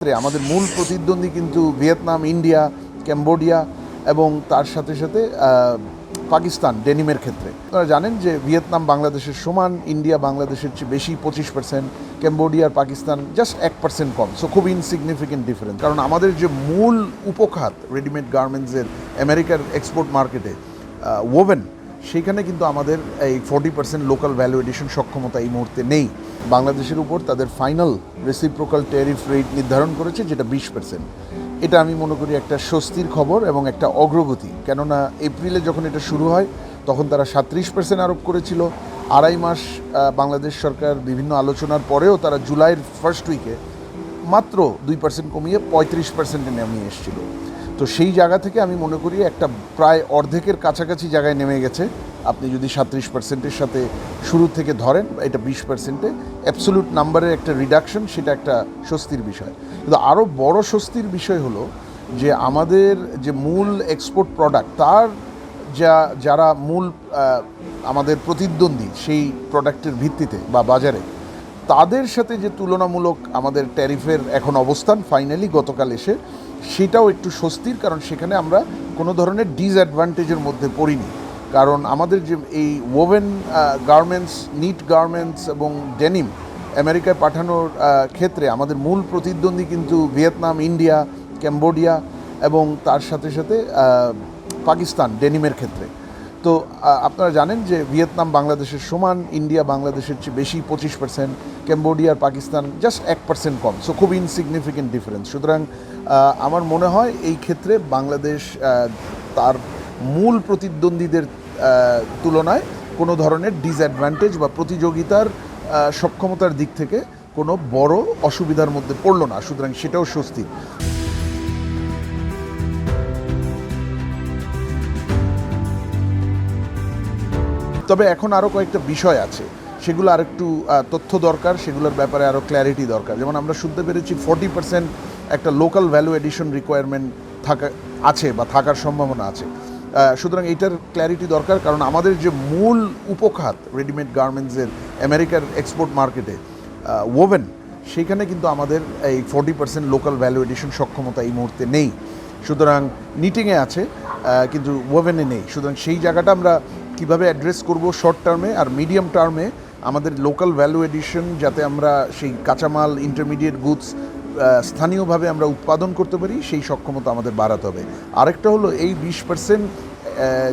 আমাদের মূল প্রতিদ্বন্দ্বী কিন্তু ভিয়েতনাম, ইন্ডিয়া, ক্যাম্বোডিয়া এবং তার সাথে সাথে পাকিস্তান ডেনিমের ক্ষেত্রে। আপনারা জানেন যে ভিয়েতনাম বাংলাদেশের সমান, ইন্ডিয়া বাংলাদেশের চেয়ে বেশি 25%, ক্যাম্বোডিয়া আর পাকিস্তান জাস্ট 1% কম। সো খুব ইনসিগনিফিকেন্ট ডিফারেন্স। কারণ আমাদের যে মূল উপখাত রেডিমেড গার্মেন্টসের আমেরিকার এক্সপোর্ট মার্কেটে ওভেন, সেইখানে কিন্তু আমাদের এই 40% লোকাল ভ্যালু এডিশন সক্ষমতা এই মুহূর্তে নেই। বাংলাদেশের উপর তাদের ফাইনাল রেসিপ্রোকাল ট্যারিফ রেট নির্ধারণ করেছে, যেটা 20%। এটা আমি মনে করি একটা স্বস্তির খবর এবং একটা অগ্রগতি। কেননা এপ্রিলে যখন এটা শুরু হয় তখন তারা 37% আরোপ করেছিল। আড়াই মাস বাংলাদেশ সরকার বিভিন্ন আলোচনার পরেও তারা জুলাইয়ের ফার্স্ট উইকে মাত্র 2% কমিয়ে 35%-এ নামিয়ে এসেছিল। তো সেই জায়গা থেকে আমি মনে করি একটা প্রায় অর্ধেকের কাছাকাছি জায়গায় নেমে গেছে। আপনি যদি 37%-এর সাথে শুরু থেকে ধরেন, এটা 20%-এ অ্যাবসোলিউট নাম্বারের একটা রিডাকশন, সেটা একটা স্বস্তির বিষয়। কিন্তু আরও বড় স্বস্তির বিষয় হলো যে আমাদের যে মূল এক্সপোর্ট প্রোডাক্ট, তার যারা মূল আমাদের প্রতিদ্বন্দ্বী সেই প্রোডাক্টের ভিত্তিতে বা বাজারে, তাদের সাথে যে তুলনামূলক আমাদের ট্যারিফের এখন অবস্থান ফাইনালি গতকাল এসে, সেটাও একটু স্বস্তির। কারণ সেখানে আমরা কোনো ধরনের ডিসঅ্যাডভান্টেজের মধ্যে পড়িনি। কারণ আমাদের যে এই ওভেন গার্মেন্টস, নিট গার্মেন্টস এবং ডেনিম আমেরিকায় পাঠানোর ক্ষেত্রে আমাদের মূল প্রতিদ্বন্দ্বী কিন্তু ভিয়েতনাম, ইন্ডিয়া, ক্যাম্বোডিয়া এবং তার সাথে সাথে পাকিস্তান ডেনিমের ক্ষেত্রে। তো আপনারা জানেন যে ভিয়েতনাম বাংলাদেশের সমান, ইন্ডিয়া বাংলাদেশের চেয়ে বেশি 25%, ক্যাম্বোডিয়া আর পাকিস্তান জাস্ট 1% কম। সো খুব ইনসিগনিফিকেন্ট ডিফারেন্স। সুতরাং আমার মনে হয় এই ক্ষেত্রে বাংলাদেশ তার মূল প্রতিদ্বন্দ্বীদের তুলনায় কোনো ধরনের ডিসঅ্যাডভান্টেজ বা প্রতিযোগিতার সক্ষমতার দিক থেকে কোনো বড় অসুবিধার মধ্যে পড়ল না। সুতরাং সেটাও স্বস্তি। তবে এখন আরও কয়েকটা বিষয় আছে, সেগুলো আরেকটু তথ্য দরকার, সেগুলোর ব্যাপারে আরও ক্ল্যারিটি দরকার। যেমন আমরা শুনতে পেরেছি 40% একটা লোকাল ভ্যালু এডিশন রিকোয়ারমেন্ট আছে বা থাকার সম্ভাবনা আছে। সুতরাং এইটার ক্ল্যারিটি দরকার, কারণ আমাদের যে মূল উপখাত রেডিমেড গার্মেন্টসের আমেরিকার এক্সপোর্ট মার্কেটে ওভেন, সেইখানে কিন্তু আমাদের এই 40% লোকাল ভ্যালু এডিশন সক্ষমতা এই মুহূর্তে নেই। সুতরাং নিটিংয়ে আছে কিন্তু ওভেনে নেই। সুতরাং সেই জায়গাটা আমরা কীভাবে অ্যাড্রেস করব শর্ট টার্মে আর মিডিয়াম টার্মে, আমাদের লোকাল ভ্যালু এডিশন যাতে আমরা সেই কাঁচামাল, ইন্টারমিডিয়েট গুডস স্থানীয়ভাবে আমরা উৎপাদন করতে পারি, সেই সক্ষমতা আমাদের বাড়াতে হবে। আরেকটা হলো এই 20%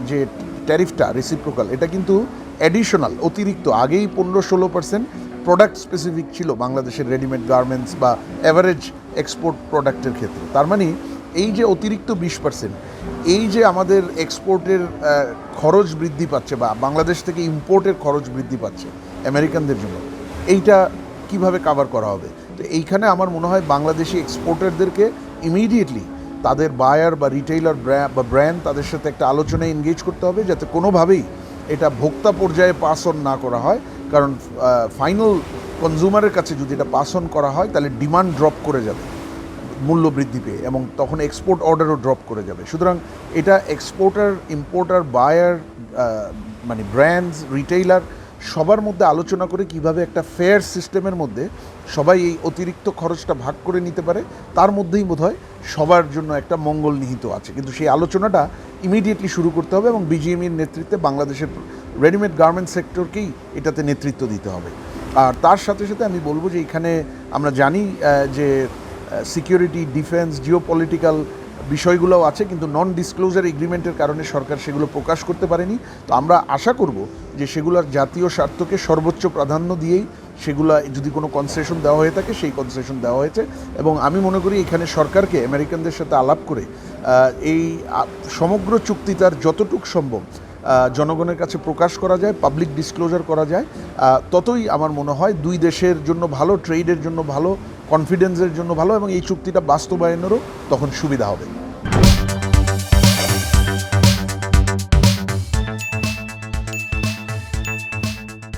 যে ট্যারিফটা রেসিপ্রোকাল, এটা কিন্তু অ্যাডিশনাল, অতিরিক্ত। আগেই 15-16% প্রোডাক্ট স্পেসিফিক ছিল বাংলাদেশের রেডিমেড গার্মেন্টস বা অ্যাভারেজ এক্সপোর্ট প্রোডাক্টের ক্ষেত্রে। তার মানে এই যে অতিরিক্ত 20%, এই যে আমাদের এক্সপোর্টের খরচ বৃদ্ধি পাচ্ছে বা বাংলাদেশ থেকে ইম্পোর্টের খরচ বৃদ্ধি পাচ্ছে আমেরিকানদের জন্য, এইটা কিভাবে কাভার করা হবে? তো এইখানে আমার মনে হয় বাংলাদেশি এক্সপোর্টারদেরকে ইমিডিয়েটলি তাদের বায়ার বা রিটেইলার বা ব্র্যান্ড, তাদের সাথে একটা আলোচনায় এনগেজ করতে হবে, যাতে কোনোভাবেই এটা ভোক্তা পর্যায়ে পাস অন না করা হয়। কারণ ফাইনাল কনজিউমারের কাছে যদি এটা পাস অন করা হয়, তাহলে ডিমান্ড ড্রপ করে যাবে মূল্য বৃদ্ধি পেয়ে, এবং তখন এক্সপোর্ট অর্ডারও ড্রপ করে যাবে। সুতরাং এটা এক্সপোর্টার, ইম্পোর্টার, বায়ার, মানে ব্র্যান্ডস, রিটেইলার সবার মধ্যে আলোচনা করে কিভাবে একটা ফেয়ার সিস্টেমের মধ্যে সবাই এই অতিরিক্ত খরচটা ভাগ করে নিতে পারে, তার মধ্যেই বোধহয় সবার জন্য একটা মঙ্গল নিহিত আছে। কিন্তু সেই আলোচনাটা ইমিডিয়েটলি শুরু করতে হবে এবং বিজিএমইর নেতৃত্বে বাংলাদেশের রেডিমেড গার্মেন্ট সেক্টরকেই এটাতে নেতৃত্ব দিতে হবে। আর তার সাথে সাথে আমি বলবো যে এখানে আমরা জানি যে সিকিউরিটি, ডিফেন্স, জিওপলিটিক্যাল বিষয়গুলোও আছে, কিন্তু নন ডিসক্লোজার এগ্রিমেন্টের কারণে সরকার সেগুলো প্রকাশ করতে পারেনি। তো আমরা আশা করব যে সেগুলোর জাতীয় স্বার্থকে সর্বোচ্চ প্রাধান্য দিয়েই সেগুলো যদি কোনো কনসেশন দেওয়া হয়ে থাকে, সেই কনসেশন দেওয়া হয়েছে। এবং আমি মনে করি এখানে সরকারকে আমেরিকানদের সাথে আলাপ করে এই সমগ্র চুক্তিটার যতটুক সম্ভব জনগণের কাছে প্রকাশ করা যায়, পাবলিক ডিসক্লোজার করা যায়, ততই আমার মনে হয় দুই দেশের জন্য ভালো, ট্রেডের জন্য ভালো, কনফিডেন্সের জন্য ভালো, এবং এই চুক্তিটা বাস্তবায়নেরও তখন সুবিধা হবে।